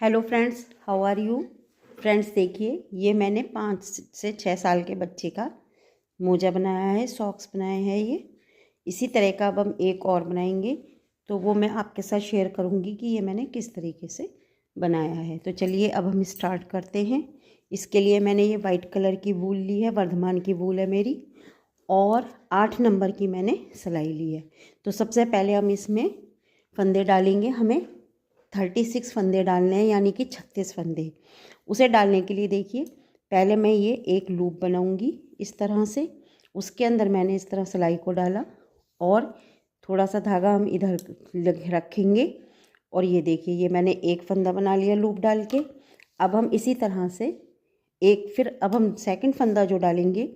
Hello friends, how are you. Friends देखिए, ये मैंने 5 से 6 साल के बच्चे का मोजा बनाया है, सॉक्स बनाए हैं। ये इसी तरह का अब हम एक और बनाएंगे, तो वो मैं आपके साथ शेयर करूंगी कि ये मैंने किस तरीके से बनाया है। तो चलिए अब हम स्टार्ट करते हैं। इसके लिए मैंने ये वाइट कलर की वूल ली है, वर्धमान की वूल है मेरी, और 8 नंबर की मैंने सिलाई ली है। तो सबसे पहले हम इसमें फंदे डालेंगे। हमें 36 फंदे डालने हैं, यानी कि 36 फंदे। उसे डालने के लिए देखिए, पहले मैं ये एक लूप बनाऊंगी इस तरह से। उसके अंदर मैंने इस तरह सिलाई को डाला और थोड़ा सा धागा हम इधर रखेंगे। और ये देखिए, ये मैंने एक फंदा बना लिया लूप डाल के। अब हम इसी तरह से फिर अब हम सेकंड फंदा जो डालेंगे,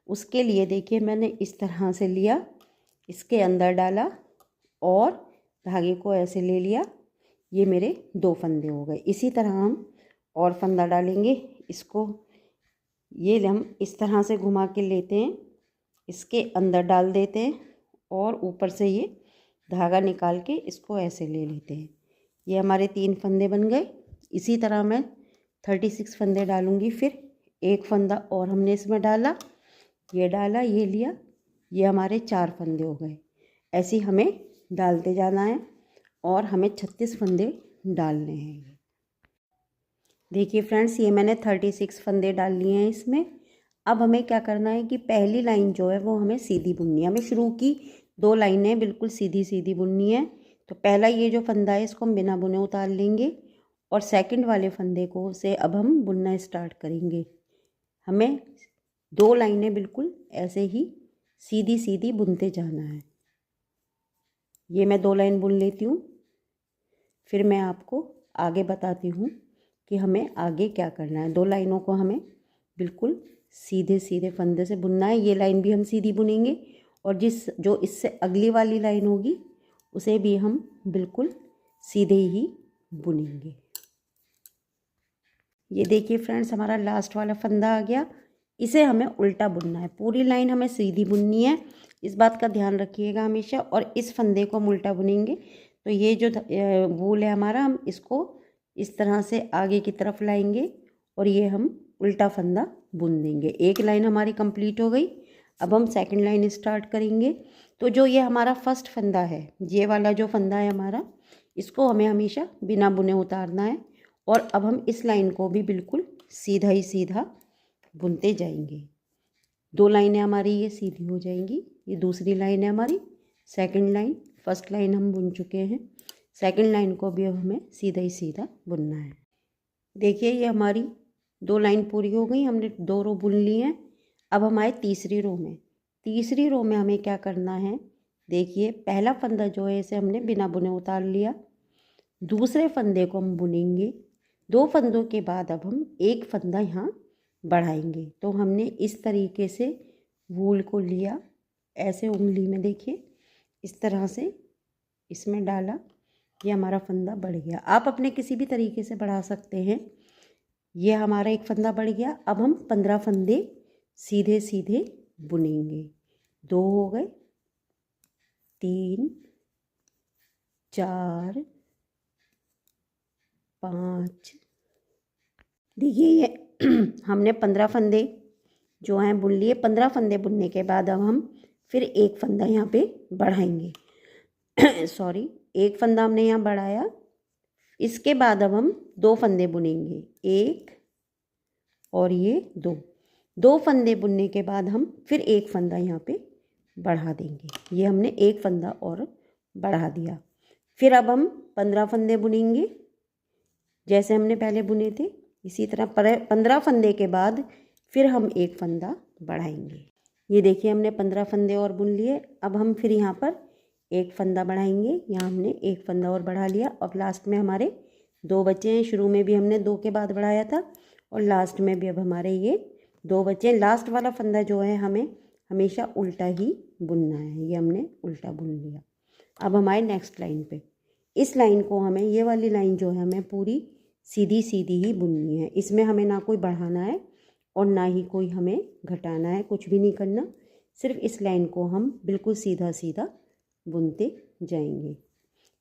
उसके लिए देखिए मैंने इस तरह से लिया, इसके अंदर डाला और धागे को ऐसे ले लिया। ये मेरे 2 फंदे हो गए। इसी तरह हम और फंदा डालेंगे। इसको ये हम इस तरह से घुमा के लेते हैं, इसके अंदर डाल देते हैं और ऊपर से ये धागा निकाल के इसको ऐसे ले लेते हैं। ये हमारे 3 फंदे बन गए। इसी तरह मैं 36 फंदे डालूँगी। फिर एक फंदा और हमने इसमें डाला, ये लिया, ये हमारे 4 फंदे हो गए। ऐसे हमें डालते जाना है और हमें 36 फंदे डालने हैं। देखिए फ्रेंड्स, ये मैंने 36 फंदे डाल लिए हैं इसमें। अब हमें क्या करना है कि पहली लाइन जो है वो हमें सीधी बुननी है। हमें शुरू की 2 लाइनें बिल्कुल सीधी सीधी बुननी है। तो पहला ये जो फंदा है इसको हम बिना बुने उतार लेंगे और सेकंड वाले फंदे को से अब हम बुनना स्टार्ट करेंगे। हमें 2 लाइनें बिल्कुल ऐसे ही सीधी सीधी बुनते जाना है। ये मैं 2 लाइन बुन लेती हूँ, फिर मैं आपको आगे बताती हूँ कि हमें आगे क्या करना है। 2 लाइनों को हमें बिल्कुल सीधे सीधे फंदे से बुनना है। ये लाइन भी हम सीधी बुनेंगे और जो इससे अगली वाली लाइन होगी उसे भी हम बिल्कुल सीधे ही बुनेंगे। ये देखिए फ्रेंड्स, हमारा लास्ट वाला फंदा आ गया। इसे हमें उल्टा बुनना है। पूरी लाइन हमें सीधी बुननी है, इस बात का ध्यान रखिएगा हमेशा। और इस फंदे को हम उल्टा बुनेंगे। तो ये जो वूल है हमारा, हम इसको इस तरह से आगे की तरफ लाएंगे और ये हम उल्टा फंदा बुन देंगे। एक लाइन हमारी कंप्लीट हो गई। अब हम सेकंड लाइन स्टार्ट करेंगे। तो जो ये हमारा फर्स्ट फंदा है, ये वाला जो फंदा है हमारा, इसको हमें हमेशा बिना बुने उतारना है। और अब हम इस लाइन को भी बिल्कुल सीधा ही सीधा बुनते जाएंगे। 2 लाइनें हमारी ये सीधी हो जाएंगी। ये दूसरी लाइन है हमारी, सेकंड लाइन। फर्स्ट लाइन हम बुन चुके हैं, सेकंड लाइन को भी अब हमें सीधा ही सीधा बुनना है। देखिए, ये हमारी 2 लाइन पूरी हो गई, हमने 2 रो बुन ली हैं। अब हम आए तीसरी रो में। तीसरी रो में हमें क्या करना है, देखिए पहला फंदा जो है इसे हमने बिना बुने उतार लिया। दूसरे फंदे को हम बुनेंगे। 2 फंदों के बाद अब हम एक फंदा यहाँ बढ़ाएंगे। तो हमने इस तरीके से वूल को लिया, ऐसे उंगली में देखिए इस तरह से इसमें डाला, ये हमारा फंदा बढ़ गया। आप अपने किसी भी तरीके से बढ़ा सकते हैं। ये हमारा एक फंदा बढ़ गया। अब हम 15 फंदे सीधे सीधे बुनेंगे। 2 हो गए, 3, 4, 5। देखिए ये हमने 15 फंदे जो हैं बुन लिए। 15 फंदे बुनने के बाद अब हम फिर एक फंदा यहाँ पे बढ़ाएंगे। सॉरी, एक फंदा हमने यहाँ बढ़ाया। इसके बाद अब हम 2 फंदे बुनेंगे, 1 और ये 2 फंदे बुनने के बाद हम फिर एक फंदा यहाँ पे बढ़ा देंगे। ये हमने एक फंदा और बढ़ा दिया। फिर अब हम 15 फंदे बुनेंगे जैसे हमने पहले बुने थे। इसी तरह 15 फंदे के बाद फिर हम एक फंदा बढ़ाएंगे। ये देखिए, हमने 15 फंदे और बुन लिए। अब हम फिर यहाँ पर एक फंदा बढ़ाएंगे। यहाँ हमने एक फंदा और बढ़ा लिया और लास्ट में हमारे 2 बचे हैं। शुरू में भी हमने 2 के बाद बढ़ाया था और लास्ट में भी अब हमारे ये 2 बचे हैं। लास्ट वाला फंदा जो है हमें हमेशा उल्टा ही बुनना है। ये हमने उल्टा बुन लिया। अब हम आए नेक्स्ट लाइन पे। इस लाइन को हमें, ये वाली लाइन जो है हमें पूरी सीधी सीधी ही बुननी है। इसमें हमें ना कोई बढ़ाना है और ना ही कोई हमें घटाना है, कुछ भी नहीं करना। सिर्फ इस लाइन को हम बिल्कुल सीधा सीधा बुनते जाएंगे।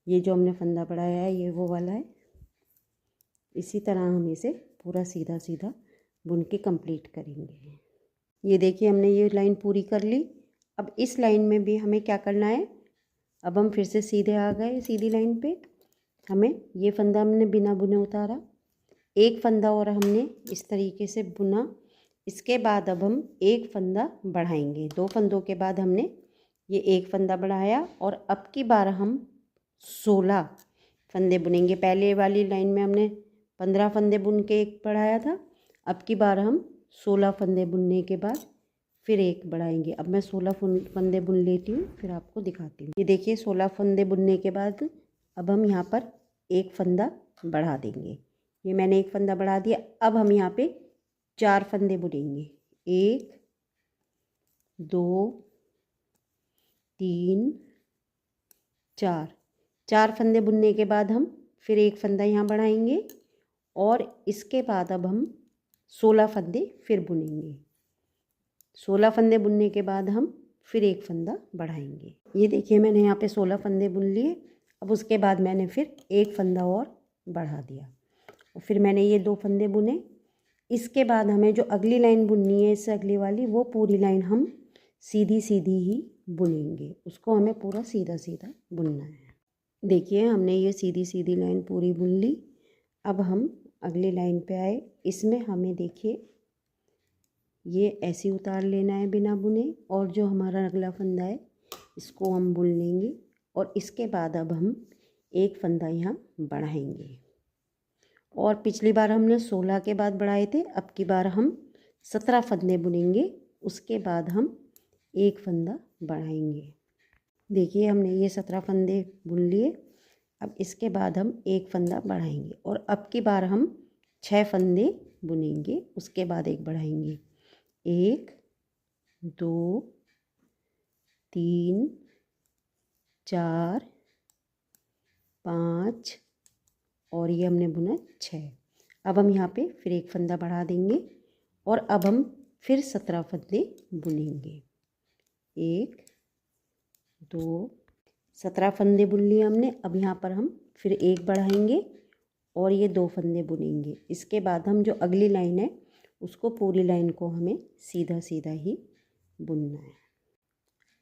ये जो हमने फंदा बढ़ाया है ये वो वाला है। इसी तरह हम इसे पूरा सीधा सीधा बुन के कंप्लीट करेंगे। ये देखिए हमने ये लाइन पूरी कर ली। अब इस लाइन में भी हमें क्या करना है, अब हम फिर से सीधे आ गए सीधी लाइन पे। हमें ये फंदा हमने बिना बुने उतारा, एक फंदा और हमने इस तरीके से बुना। इसके बाद अब हम एक फंदा बढ़ाएंगे। 2 फंदों के बाद हमने ये एक फंदा बढ़ाया और अब की बार हम 16 फंदे बुनेंगे। पहले वाली लाइन में हमने 15 फंदे बुन के एक बढ़ाया था, अब की बार हम 16 फंदे बुनने के बाद फिर एक बढ़ाएंगे। अब मैं 16 फंदे बुन लेती हूँ, फिर आपको दिखाती हूँ। ये देखिए 16 फंदे बुनने के बाद अब हम यहाँ पर एक फंदा बढ़ा देंगे। ये मैंने एक फंदा बढ़ा दिया। अब हम यहाँ पे 4 फंदे बुनेंगे। 1 2 3 4 फंदे बुनने के बाद हम फिर एक फंदा यहाँ बढ़ाएंगे और इसके बाद अब हम 16 फंदे फिर बुनेंगे। 16 फंदे बुनने के बाद हम फिर एक फंदा बढ़ाएंगे। ये देखिए मैंने यहाँ पे 16 फंदे बुन लिए। अब उसके बाद मैंने फिर एक फंदा और बढ़ा दिया और फिर मैंने ये 2 फंदे बुने। इसके बाद हमें जो अगली लाइन बुननी है, इससे अगली वाली, वो पूरी लाइन हम सीधी सीधी ही बुनेंगे। उसको हमें पूरा सीधा सीधा बुनना है। देखिए हमने ये सीधी सीधी लाइन पूरी बुन ली। अब हम अगली लाइन पे आए। इसमें हमें देखिए ये ऐसे उतार लेना है बिना बुने और जो हमारा अगला फंदा है इसको हम बुन लेंगे और इसके बाद अब हम एक फंदा यहाँ बढ़ाएंगे। और पिछली बार हमने 16 के बाद बढ़ाए थे, अब की बार हम 17 फंदे बुनेंगे। उसके बाद हम एक फंदा बढ़ाएंगे। देखिए हमने ये 17 फंदे बुन लिए। अब इसके बाद हम एक फंदा बढ़ाएंगे और अब की बार हम 6 फंदे बुनेंगे, उसके बाद एक बढ़ाएंगे। 1 2 3 4 5 और ये हमने बुना 6। अब हम यहाँ पे फिर एक फंदा बढ़ा देंगे और अब हम फिर 17 फंदे बुनेंगे। 1 2 17 फंदे बुन लिए हमने। अब यहाँ पर हम फिर एक बढ़ाएंगे और ये 2 फंदे बुनेंगे। इसके बाद हम जो अगली लाइन है उसको पूरी लाइन को हमें सीधा सीधा ही बुनना है।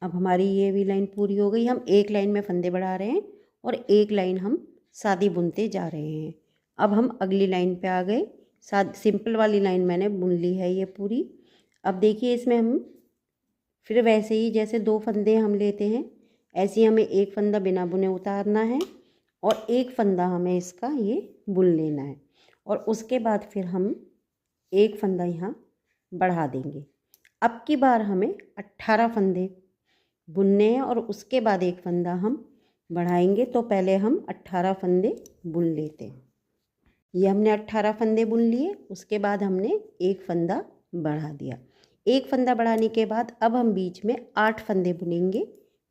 अब हमारी ये भी लाइन पूरी हो गई। हम एक लाइन में फंदे बढ़ा रहे हैं और एक लाइन हम सादी बुनते जा रहे हैं। अब हम अगली लाइन पे आ गए। सिंपल वाली लाइन मैंने बुन ली है ये पूरी। अब देखिए इसमें हम फिर वैसे ही जैसे 2 फंदे हम लेते हैं, ऐसे ही हमें एक फंदा बिना बुने उतारना है और एक फंदा हमें इसका ये बुन लेना है और उसके बाद फिर हम एक फंदा यहाँ बढ़ा देंगे। अब की बार हमें 18 फंदे बुनने हैं और उसके बाद एक फंदा हम बढ़ाएंगे। तो पहले हम 18 फंदे बुन लेते हैं। ये हमने 18 फंदे बुन लिए, उसके बाद हमने एक फंदा बढ़ा दिया। एक फंदा बढ़ाने के बाद अब हम बीच में 8 फंदे बुनेंगे,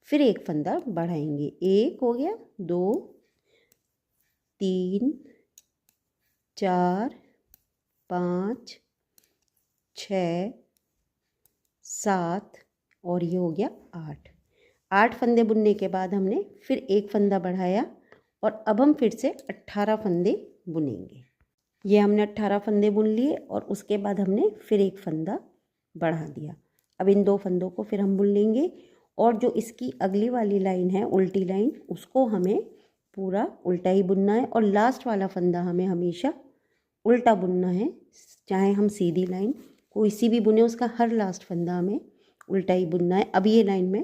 फिर एक फंदा बढ़ाएंगे। 1 हो गया, 2 3 4 5 6 7 और ये हो गया 8 फंदे बुनने के बाद हमने फिर एक फंदा बढ़ाया और अब हम फिर से 18 फंदे बुनेंगे। ये हमने 18 फंदे बुन लिए और उसके बाद हमने फिर एक फंदा बढ़ा दिया। अब इन 2 फंदों को फिर हम बुन लेंगे और जो इसकी अगली वाली लाइन है उल्टी लाइन, उसको हमें पूरा उल्टा ही बुनना है और लास्ट वाला फंदा हमें हमेशा उल्टा बुनना है। चाहे हम सीधी लाइन कोई सी भी बुने, उसका हर लास्ट फंदा हमें उल्टा ही बुनना है। अब ये लाइन मैं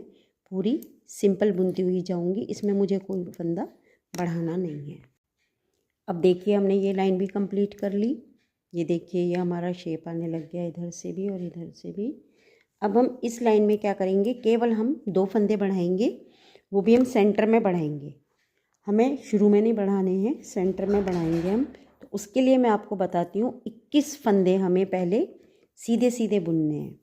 पूरी सिंपल बुनती हुई जाऊंगी, इसमें मुझे कोई फंदा बढ़ाना नहीं है। अब देखिए हमने ये लाइन भी कंप्लीट कर ली। ये देखिए ये हमारा शेप आने लग गया इधर से भी और इधर से भी। अब हम इस लाइन में क्या करेंगे, केवल हम 2 फंदे बढ़ाएंगे, वो भी हम सेंटर में बढ़ाएंगे। हमें शुरू में नहीं बढ़ाने हैं, सेंटर में बढ़ाएंगे हम। तो उसके लिए मैं आपको बताती हूँ, 21 फंदे हमें पहले सीधे सीधे बुनने हैं।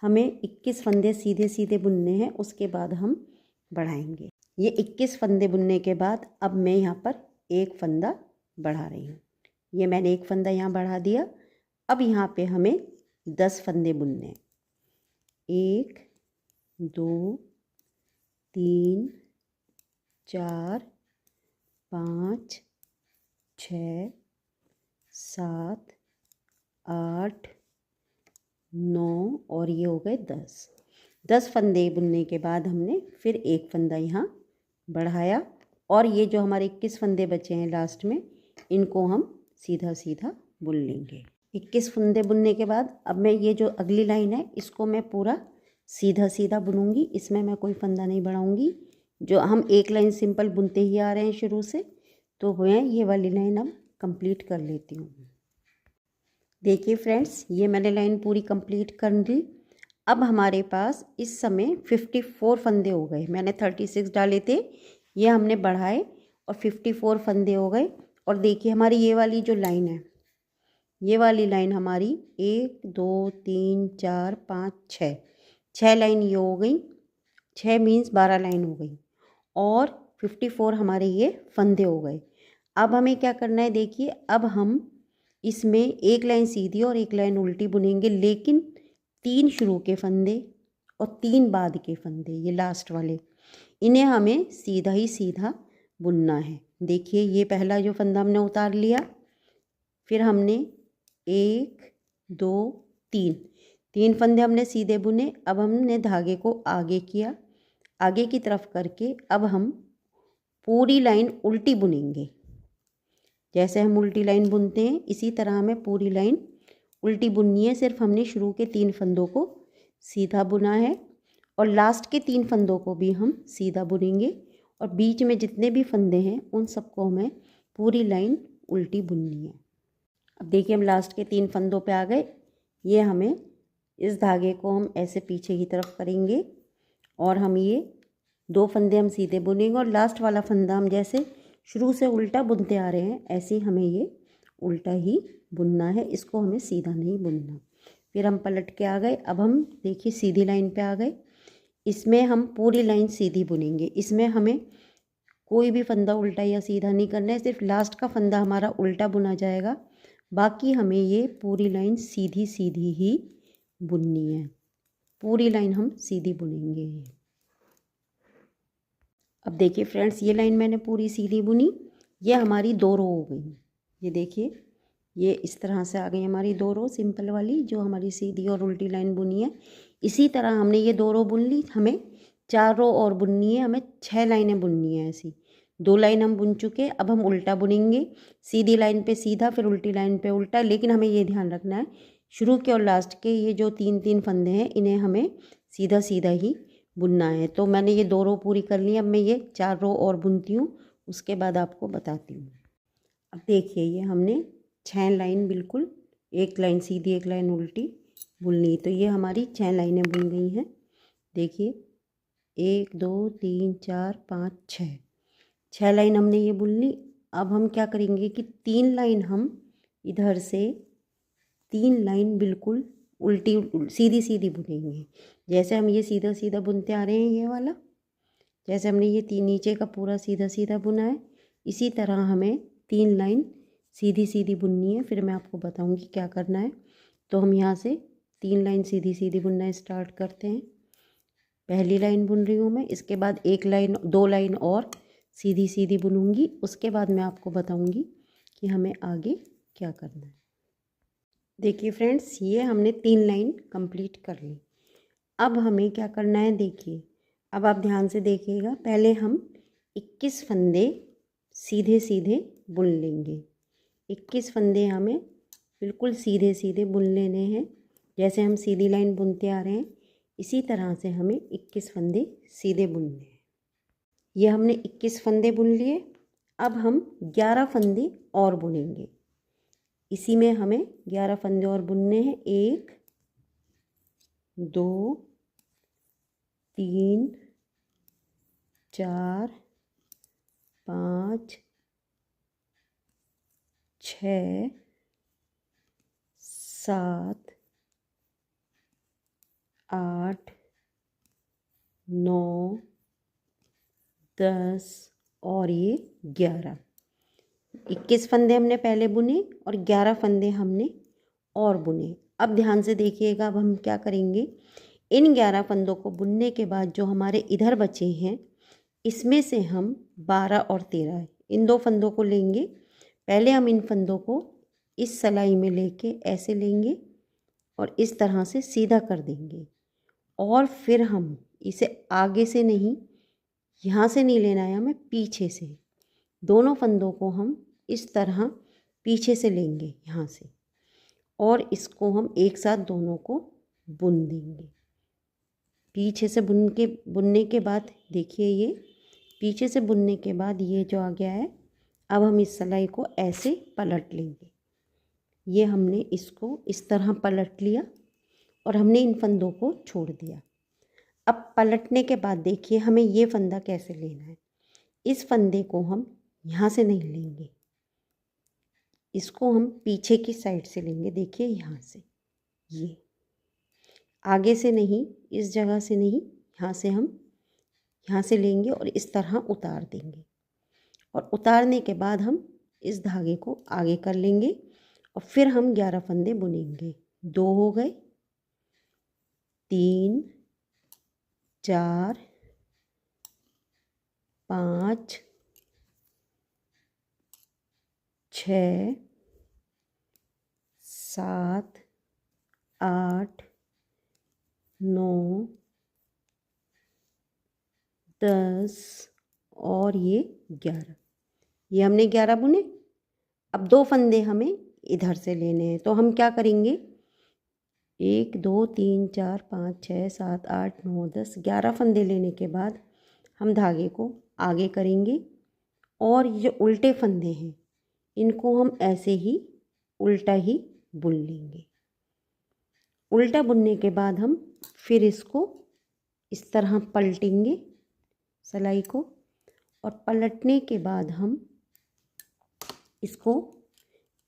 हमें 21 फंदे सीधे सीधे बुनने हैं, उसके बाद हम बढ़ाएंगे। ये 21 फंदे बुनने के बाद अब मैं यहाँ पर एक फंदा बढ़ा रही हूँ। ये मैंने एक फंदा यहाँ बढ़ा दिया। अब यहाँ पे हमें 10 फंदे बुनने हैं। 1 2 3 4 5 6 7, 8, 9 और ये हो गए 10। 10 फंदे बुनने के बाद हमने फिर एक फंदा यहाँ बढ़ाया और ये जो हमारे 21 फंदे बचे हैं लास्ट में, इनको हम सीधा सीधा बुन लेंगे। 21 फंदे बुनने के बाद अब मैं ये जो अगली लाइन है इसको मैं पूरा सीधा सीधा बुनूंगी। इसमें मैं कोई फंदा नहीं बढ़ाऊंगी। जो हम एक लाइन सिंपल बुनते ही आ रहे हैं शुरू से, तो मैं ये वाली लाइन अब कंप्लीट कर लेती हूँ। देखिए फ्रेंड्स, ये मैंने लाइन पूरी कंप्लीट कर दी। अब हमारे पास इस समय 54 फंदे हो गए। मैंने 36 डाले थे, ये हमने बढ़ाए और 54 फंदे हो गए। और देखिए हमारी ये वाली जो लाइन है, ये वाली लाइन हमारी 1 2 3 4 5 6 लाइन ये हो गई। 6 मीन्स 12 लाइन हो गई और 54 हमारे ये फंदे हो गए। अब हमें क्या करना है, देखिए अब हम इसमें एक लाइन सीधी और एक लाइन उल्टी बुनेंगे, लेकिन 3 शुरू के फंदे और 3 बाद के फंदे, ये लास्ट वाले, इन्हें हमें सीधा ही सीधा बुनना है। देखिए ये पहला जो फंदा हमने उतार लिया, फिर हमने 1 2 3 फंदे हमने सीधे बुने। अब हमने धागे को आगे किया, आगे की तरफ करके अब हम पूरी लाइन उल्टी बुनेंगे। जैसे हम उल्टी लाइन बुनते हैं इसी तरह हमें पूरी लाइन उल्टी बुननी है। सिर्फ हमने शुरू के 3 फंदों को सीधा बुना है और लास्ट के 3 फंदों को भी हम सीधा बुनेंगे और बीच में जितने भी फंदे हैं उन सबको हमें पूरी लाइन उल्टी बुननी है। अब देखिए हम लास्ट के 3 फंदों पे आ गए। ये हमें इस धागे को हम ऐसे पीछे की तरफ करेंगे और हम ये 2 फंदे हम सीधे बुनेंगे और लास्ट वाला फंदा हम जैसे शुरू से उल्टा बुनते आ रहे हैं ऐसे ही हमें ये उल्टा ही बुनना है, इसको हमें सीधा नहीं बुनना। फिर हम पलट के आ गए। अब हम देखिए सीधी लाइन पे आ गए। इसमें हम पूरी लाइन सीधी बुनेंगे। इसमें हमें कोई भी फंदा उल्टा या सीधा नहीं करना है, सिर्फ लास्ट का फंदा हमारा उल्टा बुना जाएगा। बाकी हमें ये पूरी लाइन सीधी सीधी ही बुननी है। पूरी लाइन हम सीधी बुनेंगे। अब देखिए फ्रेंड्स, ये लाइन मैंने पूरी सीधी बुनी। ये हमारी 2 रो हो गई। ये देखिए ये इस तरह से आ गई हमारी 2 रो सिंपल वाली, जो हमारी सीधी और उल्टी लाइन बुनी है। इसी तरह हमने ये 2 रो बुन ली। हमें 4 रो और बुननी है, हमें 6 लाइनें बुननी है ऐसी। 2 लाइन हम बुन चुके, अब हम उल्टा बुनेंगे। सीधी लाइन पे सीधा, फिर उल्टी लाइन पे उल्टा। लेकिन हमें ये ध्यान रखना है शुरू के और लास्ट के ये जो 3 फंदे हैं इन्हें हमें सीधा सीधा ही बुनना है। तो मैंने ये 2 रो पूरी कर ली। अब मैं ये 4 रो और बुनती हूँ, उसके बाद आपको बताती हूँ। अब देखिए ये हमने 6 लाइन बिल्कुल, एक लाइन सीधी एक लाइन उल्टी बुन ली। तो ये हमारी 6 लाइनें बुन गई हैं। देखिए 1 2 3 4 5 6 लाइन हमने ये बुन ली। अब हम क्या करेंगे कि 3 लाइन हम इधर से 3 लाइन बिल्कुल उल्टी सीधी सीधी बुनेंगे। जैसे हम ये सीधा सीधा बुनते आ रहे हैं, ये वाला जैसे हमने ये नीचे का पूरा सीधा सीधा बुना है, इसी तरह हमें 3 लाइन सीधी सीधी बुननी है। फिर मैं आपको बताऊंगी क्या करना है। तो हम यहाँ से 3 लाइन सीधी सीधी बुनना स्टार्ट करते हैं। पहली लाइन बुन रही हूँ मैं, इसके बाद 1 लाइन 2 लाइन और सीधी सीधी बुनूंगी। उसके बाद मैं आपको बताऊंगी कि हमें आगे क्या करना है। देखिए फ्रेंड्स, ये हमने 3 लाइन कंप्लीट कर ली। अब हमें क्या करना है, देखिए अब आप ध्यान से देखिएगा। पहले हम 21 फंदे सीधे सीधे बुन लेंगे। 21 फंदे हमें बिल्कुल सीधे सीधे बुन लेने हैं। जैसे हम सीधी लाइन बुनते आ रहे हैं इसी तरह से हमें 21 फंदे सीधे बुनने हैं। ये हमने 21 फंदे बुन लिए। अब हम 11 फंदे और बुनेंगे। इसी में हमें 11 फंदे और बुनने हैं। 1 2 3 4 5 6 7 8 9 10 और ये 11। 21 फंदे हमने पहले बुने और 11 फंदे हमने और बुने। अब ध्यान से देखिएगा। अब हम क्या करेंगे, इन 11 फंदों को बुनने के बाद जो हमारे इधर बचे हैं इसमें से हम 12 और 13 इन 2 फंदों को लेंगे। पहले हम इन फंदों को इस सिलाई में लेके ऐसे लेंगे और इस तरह से सीधा कर देंगे। और फिर हम इसे आगे से नहीं, यहाँ से नहीं लेना है हमें, पीछे से दोनों फंदों को हम इस तरह पीछे से लेंगे यहाँ से, और इसको हम एक साथ दोनों को बुन देंगे। पीछे से बुनने के बाद देखिए, ये पीछे से बुनने के बाद ये जो आ गया है, अब हम इस सिलाई को ऐसे पलट लेंगे। ये हमने इसको इस तरह पलट लिया और हमने इन फंदों को छोड़ दिया। अब पलटने के बाद देखिए हमें ये फंदा कैसे लेना है। इस फंदे को हम यहाँ से नहीं लेंगे, इसको हम पीछे की साइड से लेंगे। देखिए यहाँ से, ये आगे से नहीं, इस जगह से नहीं, यहाँ से हम यहाँ से लेंगे और इस तरह उतार देंगे। और उतारने के बाद हम इस धागे को आगे कर लेंगे और फिर हम 11 फंदे बुनेंगे। 2 हो गए, 3, 4, 5, 6, 7, 8, 9, 10 और ये 11। ये हमने 11 बुने। अब 2 फंदे हमें इधर से लेने हैं, तो हम क्या करेंगे, 1, 2, 3, 4, 5, 6, 7, 8, 9, 10, 11 फंदे लेने के बाद हम धागे को आगे करेंगे और ये उल्टे फंदे हैं, इनको हम ऐसे ही उल्टा ही बुन लेंगे। उल्टा बुनने के बाद हम फिर इसको इस तरह पलटेंगे सिलाई को, और पलटने के बाद हम इसको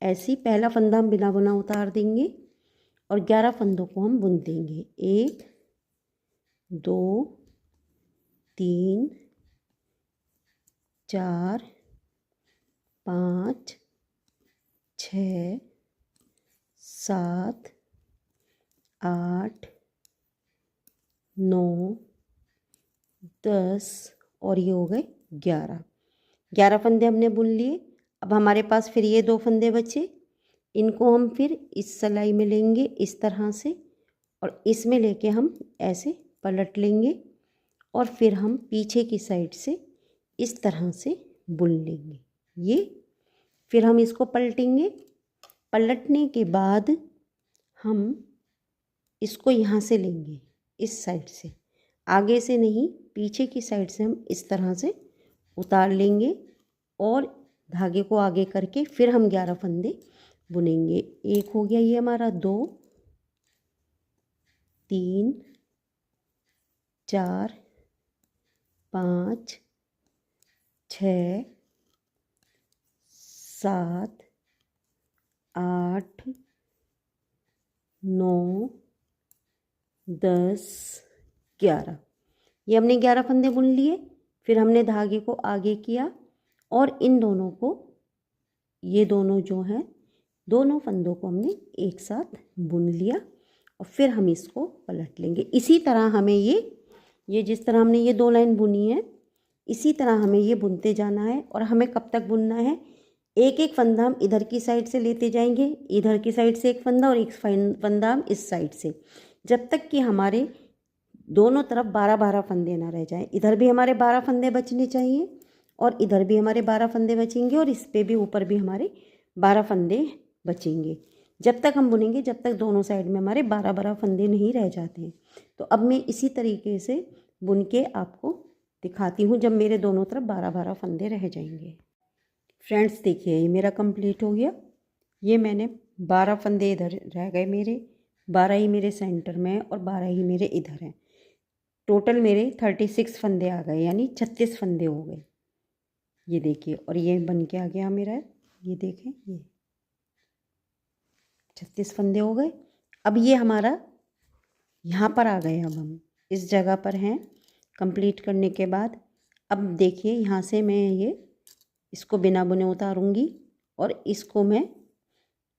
ऐसे ही पहला फंदा हम बिना बुना उतार देंगे और 11 फंदों को हम बुन देंगे। 1, 2, 3, 4, 5, 6, 7, 8, 9, 10 और ये हो गए 11। 11 फंदे हमने बुन लिए। अब हमारे पास फिर ये 2 फंदे बचे, इनको हम फिर इस सिलाई में लेंगे इस तरह से, और इसमें लेके हम ऐसे पलट लेंगे और फिर हम पीछे की साइड से इस तरह से बुन लेंगे। ये फिर हम इसको पलटेंगे। पलटने के बाद हम इसको यहाँ से लेंगे, इस साइड से, आगे से नहीं, पीछे की साइड से हम इस तरह से उतार लेंगे और धागे को आगे करके फिर हम 11 फंदे बुनेंगे। 1 हो गया ये हमारा, 2, 3, 4, 5, 6, 7, 8, 9, 10, 11। ये हमने 11 फंदे बुन लिए। फिर हमने धागे को आगे किया और इन दोनों को, ये दोनों जो हैं, दोनों फंदों को हमने एक साथ बुन लिया और फिर हम इसको पलट लेंगे। इसी तरह हमें ये जिस तरह हमने ये 2 लाइन बुनी है, इसी तरह हमें ये बुनते जाना है। और हमें कब तक बुनना है, एक एक फंदा हम इधर की साइड से लेते जाएंगे, इधर की साइड से एक फंदा और एक फंदा हम इस साइड से, जब तक कि हमारे दोनों तरफ 12-12 फंदे ना रह जाएं। इधर भी हमारे 12 फंदे बचने चाहिए और इधर भी हमारे 12 फंदे बचेंगे और इस पे भी ऊपर भी हमारे 12 फंदे बचेंगे। जब तक हम बुनेंगे, जब तक दोनों साइड में हमारे 12-12 फंदे नहीं रह जाते हैं। तो अब मैं इसी तरीके से बुन के आपको दिखाती हूँ जब मेरे दोनों तरफ 12-12 फंदे रह जाएंगे। फ्रेंड्स देखिए, ये मेरा कंप्लीट हो गया। ये मैंने 12 फंदे इधर रह गए मेरे, 12 ही मेरे सेंटर में और 12 ही मेरे इधर हैं। टोटल मेरे 36 फंदे आ गए, यानी 36 फंदे हो गए। ये देखिए, और ये बन के आ गया मेरा, ये देखें, ये 36 फंदे हो गए। अब ये हमारा यहाँ पर आ गए, अब हम इस जगह पर हैं कंप्लीट करने के बाद। अब देखिए, यहाँ से मैं इसको बिना बुने उतारूँगी और इसको मैं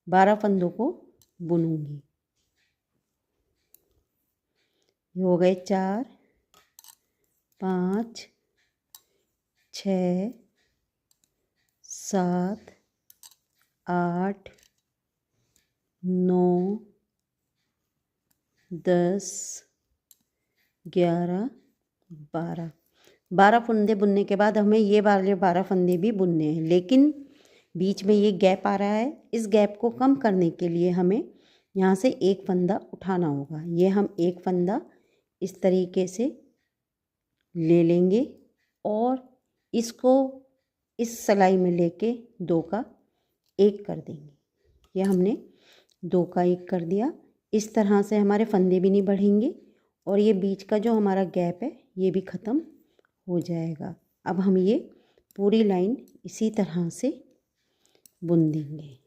12 फंदों को बुनूँगी। ये हो गए 4, 5, 6, 7, 8, 9, 10, 11, 12 फंदे बुनने के बाद हमें ये वाले 12 फंदे भी बुनने हैं, लेकिन बीच में ये गैप आ रहा है। इस गैप को कम करने के लिए हमें यहाँ से एक फंदा उठाना होगा। ये हम एक फंदा इस तरीके से ले लेंगे और इसको इस सिलाई में लेके 2 का 1 कर देंगे। ये हमने 2 का 1 कर दिया। इस तरह से हमारे फंदे भी नहीं बढ़ेंगे और ये बीच का जो हमारा गैप है ये भी ख़त्म हो जाएगा। अब हम ये पूरी लाइन इसी तरह से बुन देंगे।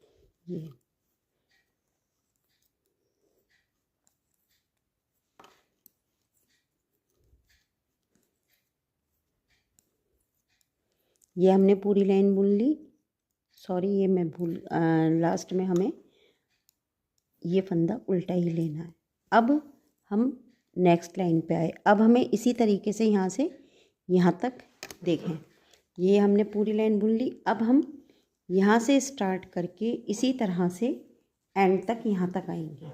ये हमने पूरी लाइन बुन ली। सॉरी, ये मैं लास्ट में हमें ये फंदा उल्टा ही लेना है। अब हम नेक्स्ट लाइन पे आए। अब हमें इसी तरीके से यहाँ से यहाँ तक देखें, ये हमने पूरी लाइन बुन ली। अब हम यहाँ से स्टार्ट करके इसी तरह से एंड तक यहाँ तक आएंगे।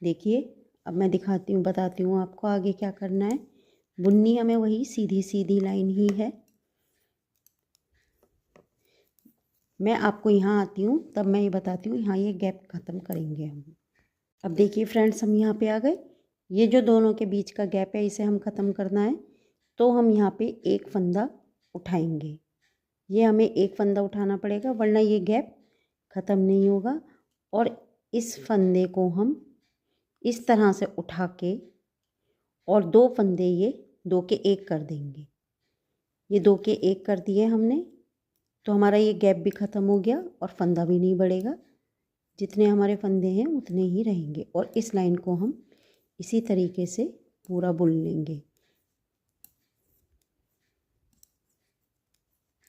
देखिए, अब मैं दिखाती हूँ, बताती हूँ आपको आगे क्या करना है। बुननी हमें वही सीधी सीधी लाइन ही है। मैं आपको यहाँ आती हूँ तब मैं ये बताती हूँ। यहाँ ये गैप ख़त्म करेंगे हम। अब देखिए फ्रेंड्स, हम यहाँ पे आ गए। ये जो दोनों के बीच का गैप है इसे हम ख़त्म करना है, तो हम यहाँ पे एक फंदा उठाएंगे। ये हमें एक फंदा उठाना पड़ेगा वरना ये गैप ख़त्म नहीं होगा। और इस फंदे को हम इस तरह से उठा के और 2 फंदे ये 2 के 1 कर देंगे। ये 2 के 1 कर दिए हमने, तो हमारा ये गैप भी ख़त्म हो गया और फंदा भी नहीं बढ़ेगा। जितने हमारे फंदे हैं उतने ही रहेंगे। और इस लाइन को हम इसी तरीके से पूरा बुन लेंगे।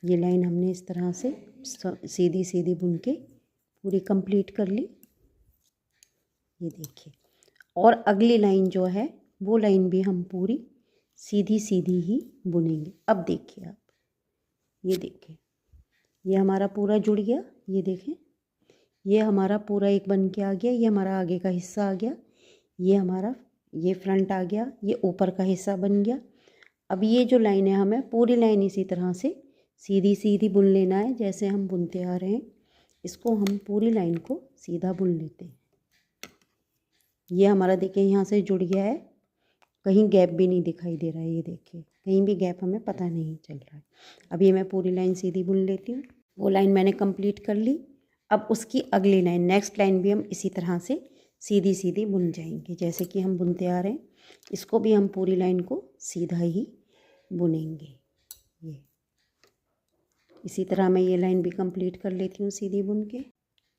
ये लाइन हमने इस तरह से सीधी सीधी बुन के पूरी कंप्लीट कर ली। ये देखिए, और अगली लाइन जो है वो लाइन भी हम पूरी सीधी सीधी ही बुनेंगे। अब देखिए आप, ये देखिए, ये हमारा पूरा जुड़ गया। ये देखें, ये हमारा पूरा एक बन के आ गया। ये हमारा आगे का हिस्सा आ गया। ये हमारा ये फ्रंट आ गया। ये ऊपर का हिस्सा बन गया। अब ये जो लाइन है हमें पूरी लाइन इसी तरह से सीधी सीधी बुन लेना है जैसे हम बुनते आ रहे हैं। इसको हम पूरी लाइन को सीधा बुन लेते हैं। ये हमारा देखिए यहाँ से जुड़ गया है, कहीं गैप भी नहीं दिखाई दे रहा है। ये देखिए, कहीं भी गैप हमें पता नहीं चल रहा है। अब ये मैं पूरी लाइन सीधी बुन लेती हूँ। वो लाइन मैंने कंप्लीट कर ली। अब उसकी अगली लाइन, नेक्स्ट लाइन भी हम इसी तरह से सीधी सीधी बुन जाएंगे जैसे कि हम बुनते आ रहे हैं। इसको भी हम पूरी लाइन को सीधा ही बुनेंगे। ये इसी तरह मैं ये लाइन भी कंप्लीट कर लेती हूँ सीधी बुन के।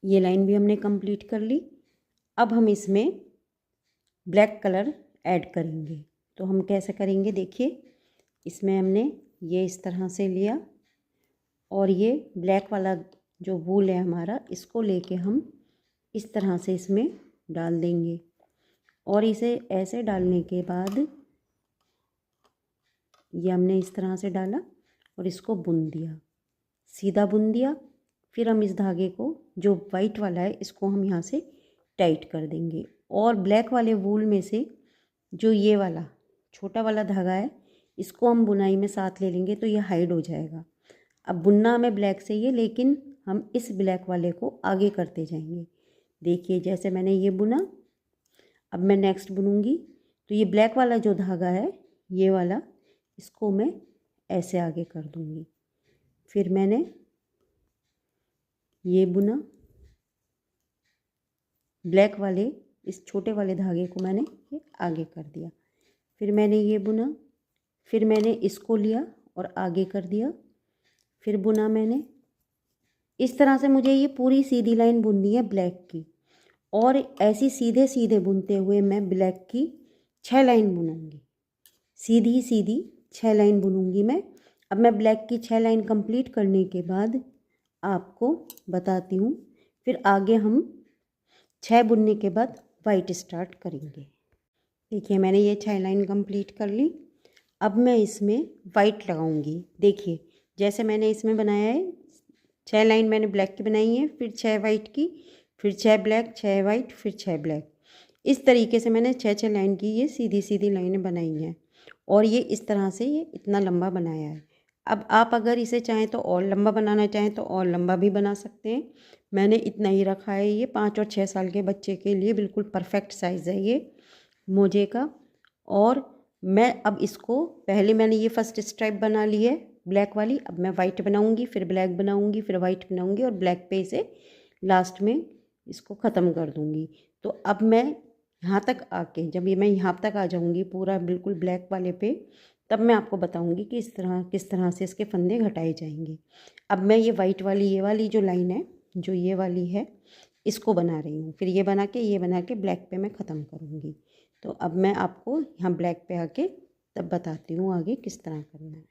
ये लाइन भी हमने कंप्लीट कर ली। अब हम इसमें ब्लैक कलर ऐड करेंगे। तो हम कैसे करेंगे, देखिए, इसमें हमने ये इस तरह से लिया और ये ब्लैक वाला जो वूल है हमारा, इसको लेके हम इस तरह से इसमें डाल देंगे। और इसे ऐसे डालने के बाद ये हमने इस तरह से डाला और इसको बुन दिया, सीधा बुन दिया। फिर हम इस धागे को जो वाइट वाला है इसको हम यहाँ से टाइट कर देंगे और ब्लैक वाले वूल में से जो ये वाला छोटा वाला धागा है इसको हम बुनाई में साथ ले लेंगे तो ये हाइड हो जाएगा। अब बुनना हमें ब्लैक से ही है, लेकिन हम इस ब्लैक वाले को आगे करते जाएंगे। देखिए, जैसे मैंने ये बुना, अब मैं नेक्स्ट बुनूंगी तो ये ब्लैक वाला जो धागा है ये वाला, इसको मैं ऐसे आगे कर दूंगी। फिर मैंने ये बुना, ब्लैक वाले इस छोटे वाले धागे को मैंने ये आगे कर दिया। फिर मैंने ये बुना, फिर मैंने इसको लिया और आगे कर दिया। फिर बुना मैंने। इस तरह से मुझे ये पूरी सीधी लाइन बुननी है ब्लैक की, और ऐसी सीधे सीधे बुनते हुए मैं ब्लैक की 6 लाइन बुनूंगी। सीधी सीधी 6 लाइन बुनूंगी मैं। अब मैं ब्लैक की 6 लाइन कंप्लीट करने के बाद आपको बताती हूँ। फिर आगे हम 6 बुनने के बाद वाइट स्टार्ट करेंगे। देखिए, मैंने ये 6 लाइन कंप्लीट कर ली। अब मैं इसमें वाइट लगाऊंगी। देखिए, जैसे मैंने इसमें बनाया है 6 लाइन मैंने ब्लैक की बनाई है, फिर 6 वाइट की, फिर 6 ब्लैक, 6 वाइट, फिर 6 ब्लैक। इस तरीके से मैंने 6 लाइन की ये सीधी सीधी लाइनें बनाई हैं और ये इस तरह से ये इतना लंबा बनाया है। अब आप अगर इसे चाहें तो और लंबा बनाना चाहें तो और लंबा भी बना सकते हैं। मैंने इतना ही रखा है। ये 5 और 6 साल के बच्चे के लिए बिल्कुल परफेक्ट साइज़ है ये मोजे का। और मैं अब इसको पहले मैंने ये फर्स्ट स्ट्राइप बना ली है ब्लैक वाली, अब मैं वाइट बनाऊंगी, फिर ब्लैक बनाऊंगी, फिर वाइट बनाऊंगी और ब्लैक पे इसे लास्ट में इसको ख़त्म कर दूंगी। तो अब मैं यहाँ तक आके जब ये मैं यहाँ तक आ जाऊंगी पूरा बिल्कुल ब्लैक वाले पे, तब मैं आपको बताऊंगी कि किस तरह से इसके फंदे घटाए जाएंगे। अब मैं ये वाइट वाली ये वाली जो लाइन है जो ये वाली है इसको बना रही हूँ, फिर ये बना के ब्लैक पे मैं ख़त्म करूँगी। तो अब मैं आपको यहाँ ब्लैक पे आके तब बताती हूँ आगे किस तरह करना है।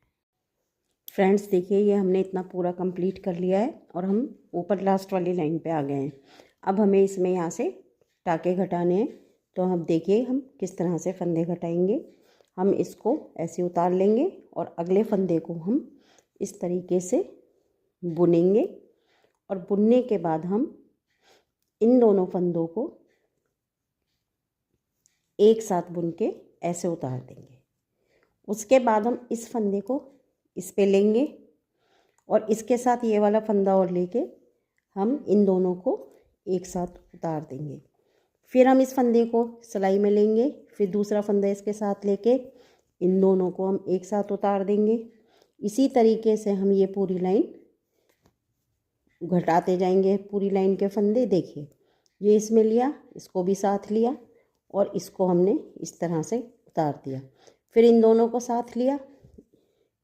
फ्रेंड्स देखिए ये हमने इतना पूरा कंप्लीट कर लिया है और हम ऊपर लास्ट वाली लाइन पे आ गए हैं। अब हमें इसमें यहाँ से टाके घटाने हैं। तो हम देखिए हम किस तरह से फंदे घटाएंगे। हम इसको ऐसे उतार लेंगे और अगले फंदे को हम इस तरीके से बुनेंगे और बुनने के बाद हम इन दोनों फंदों को एक साथ बुन के ऐसे उतार देंगे। उसके बाद हम इस फंदे को इस पे लेंगे और इसके साथ ये वाला फंदा और लेके हम इन दोनों को एक साथ उतार देंगे। फिर हम इस फंदे को सिलाई में लेंगे, फिर दूसरा फंदा इसके साथ लेके इन दोनों को हम एक साथ उतार देंगे। इसी तरीके से हम ये पूरी लाइन घटाते जाएंगे। पूरी लाइन के फंदे देखिए ये इसमें लिया, इसको भी साथ लिया और इसको हमने इस तरह से उतार दिया। फिर इन दोनों को साथ लिया,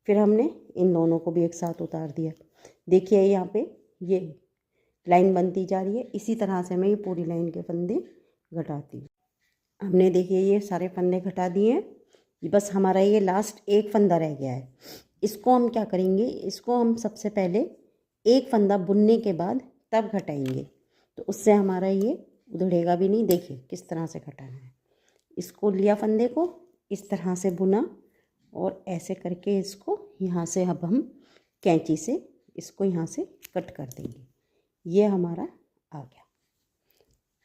फिर हमने इन दोनों को भी एक साथ उतार दिया। देखिए यहाँ पे ये लाइन बनती जा रही है। इसी तरह से मैं ये पूरी लाइन के फंदे घटाती हूँ। हमने देखिए ये सारे फंदे घटा दिए हैं। ये बस हमारा ये लास्ट एक फंदा रह गया है। इसको हम क्या करेंगे, इसको हम सबसे पहले एक फंदा बुनने के बाद तब घटाएंगे, तो उससे हमारा ये उधड़ेगा भी नहीं। देखिए किस तरह से घटाना है। इसको लिया फंदे को इस तरह से बुना और ऐसे करके इसको यहाँ से अब हम कैंची से इसको यहाँ से कट कर देंगे। ये हमारा आ गया।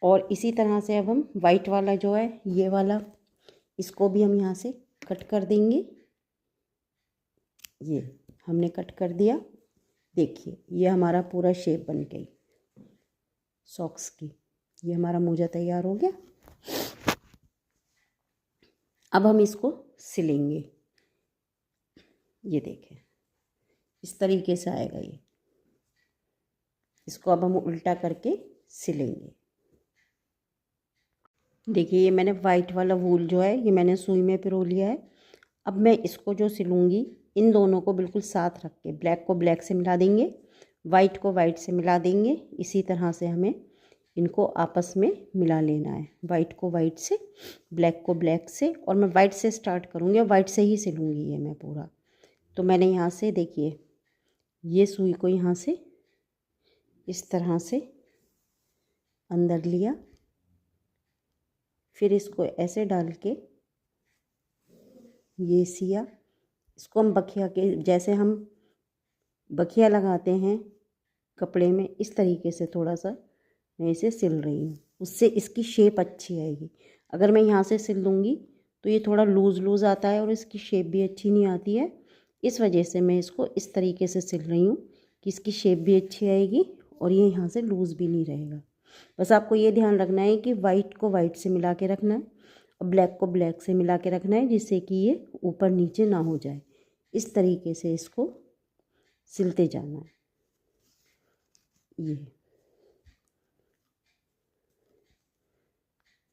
और इसी तरह से अब हम वाइट वाला जो है ये वाला, इसको भी हम यहाँ से कट कर देंगे। ये हमने कट कर दिया। देखिए ये हमारा पूरा शेप बन गई सॉक्स की। ये हमारा मोजा तैयार हो गया। अब हम इसको सिलेंगे। ये देखें इस तरीके से आएगा ये। इसको अब हम उल्टा करके सिलेंगे। देखिए ये मैंने वाइट वाला वूल जो है ये मैंने सुई में पिरो लिया है। अब मैं इसको जो सिलूँगी इन दोनों को बिल्कुल साथ रख के ब्लैक को ब्लैक से मिला देंगे, वाइट को वाइट से मिला देंगे। इसी तरह से हमें इनको आपस में मिला लेना है, वाइट को वाइट से, ब्लैक को ब्लैक से। और मैं वाइट से स्टार्ट करूँगी और वाइट से ही सिलूँगी ये मैं पूरा। तो मैंने यहाँ से देखिए ये सुई को यहाँ से इस तरह से अंदर लिया, फिर इसको ऐसे डाल के ये सिया, इसको हम बखिया के जैसे हम बखिया लगाते हैं कपड़े में, इस तरीके से थोड़ा सा मैं इसे सिल रही हूँ। उससे इसकी शेप अच्छी आएगी। अगर मैं यहाँ से सिल दूँगी तो ये थोड़ा लूज़ लूज़ आता है और इसकी शेप भी अच्छी नहीं आती है। इस वजह से मैं इसको इस तरीके से सिल रही हूँ कि इसकी शेप भी अच्छी आएगी और ये यहाँ से लूज़ भी नहीं रहेगा। बस आपको ये ध्यान रखना है कि वाइट को वाइट से मिला के रखना है और ब्लैक को ब्लैक से मिला के रखना है, जिससे कि ये ऊपर नीचे ना हो जाए। इस तरीके से इसको सिलते जाना है। ये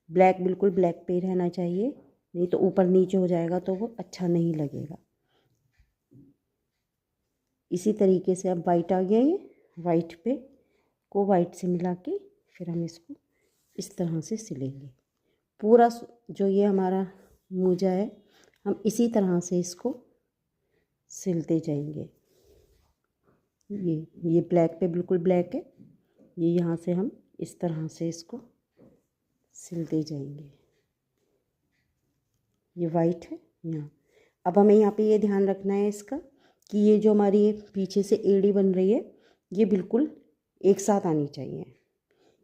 ब्लैक बिल्कुल ब्लैक पे ही रहना चाहिए, नहीं तो ऊपर नीचे हो जाएगा तो वो अच्छा नहीं लगेगा। इसी तरीके से अब वाइट आ गया, ये वाइट पे को वाइट से मिला के फिर हम इसको इस तरह से सिलेंगे। पूरा जो ये हमारा मोजा है हम इसी तरह से इसको सिलते जाएंगे। ये ब्लैक पे बिल्कुल ब्लैक है, ये यहाँ से हम इस तरह से इसको सिलते जाएंगे। ये वाइट है यहाँ। अब हमें यहाँ पे ये ध्यान रखना है इसका कि ये जो हमारी पीछे से एड़ी बन रही है ये बिल्कुल एक साथ आनी चाहिए।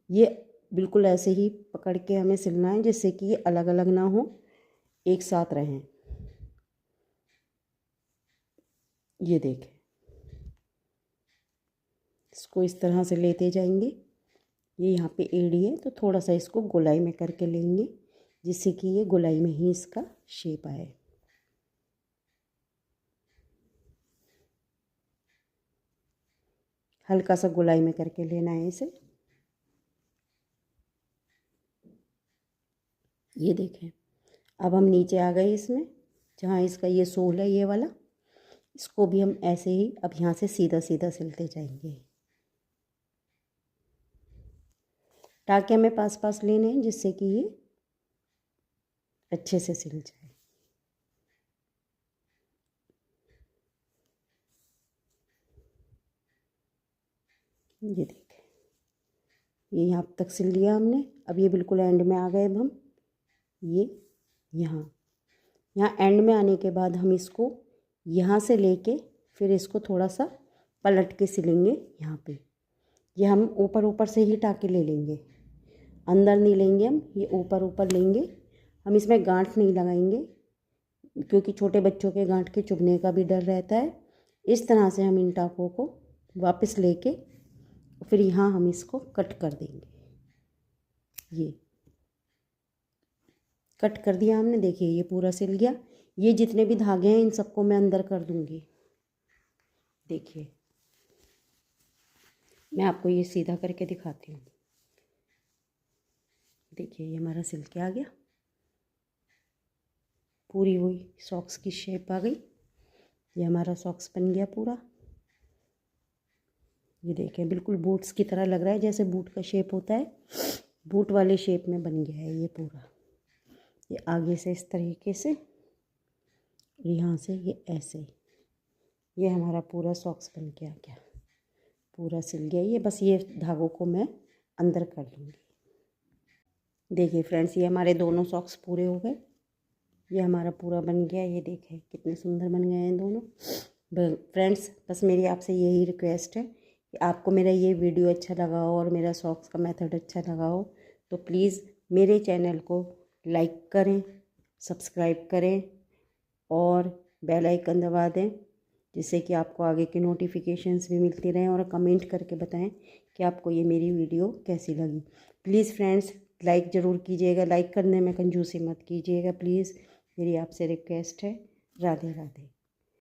ये बिल्कुल ऐसे ही पकड़ के हमें सिलना है जिससे कि ये अलग अलग ना हो, एक साथ रहें। ये देखें, इसको इस तरह से लेते जाएंगे। ये यहाँ पे एड़ी है तो थोड़ा सा इसको गोलाई में करके लेंगे जिससे कि ये गोलाई में ही इसका शेप आए। हल्का सा गोलाई में करके लेना है इसे। ये देखें, अब हम नीचे आ गए इसमें, जहाँ इसका ये सोल है ये वाला, इसको भी हम ऐसे ही अब यहाँ से सीधा सीधा सिलते जाएंगे। टाँके हमें पास पास लेने हैं जिससे कि ये अच्छे से सिल जाए। ये देखें, ये यहाँ तक सिल लिया हमने। अब ये बिल्कुल एंड में आ गए। अब हम ये यहाँ एंड में आने के बाद हम इसको यहाँ से लेके फिर इसको थोड़ा सा पलट के सिलेंगे यहाँ पे। ये हम ऊपर ऊपर से ही टाँके ले लेंगे, अंदर नहीं लेंगे हम, ये ऊपर ऊपर लेंगे। हम इसमें गांठ नहीं लगाएंगे क्योंकि छोटे बच्चों के गांठ के चुभने का भी डर रहता है। इस तरह से हम इन टाँकों को वापस लेके फिर यहाँ हम इसको कट कर देंगे। ये कट कर दिया हमने, देखिए ये पूरा सिल गया। ये जितने भी धागे हैं इन सबको मैं अंदर कर दूंगी। देखिए मैं आपको ये सीधा करके दिखाती हूँ। देखिए ये हमारा सिल के आ गया, पूरी वही सॉक्स की शेप आ गई। ये हमारा सॉक्स बन गया पूरा। ये देखें बिल्कुल बूट्स की तरह लग रहा है, जैसे बूट का शेप होता है, बूट वाले शेप में बन गया है ये पूरा। ये आगे से इस तरीके से, यहाँ से ये ऐसे, ये हमारा पूरा सॉक्स बन के आ गया, पूरा सिल गया ये। बस ये धागों को मैं अंदर कर लूँगी। देखिए फ्रेंड्स, ये हमारे दोनों सॉक्स पूरे हो गए। ये हमारा पूरा बन गया। ये देखें कितने सुंदर बन गए हैं दोनों। फ्रेंड्स बस मेरी आपसे यही रिक्वेस्ट है कि आपको मेरा ये वीडियो अच्छा लगा हो और मेरा सॉक्स का मेथड अच्छा लगा हो तो प्लीज़ मेरे चैनल को लाइक करें, सब्सक्राइब करें और बेल आइकन दबा दें जिससे कि आपको आगे की नोटिफिकेशंस भी मिलती रहें। और कमेंट करके बताएं कि आपको ये मेरी वीडियो कैसी लगी। प्लीज़ फ्रेंड्स लाइक ज़रूर कीजिएगा, लाइक करने में कंजूसी मत कीजिएगा प्लीज़, मेरी आपसे रिक्वेस्ट है। राधे राधे।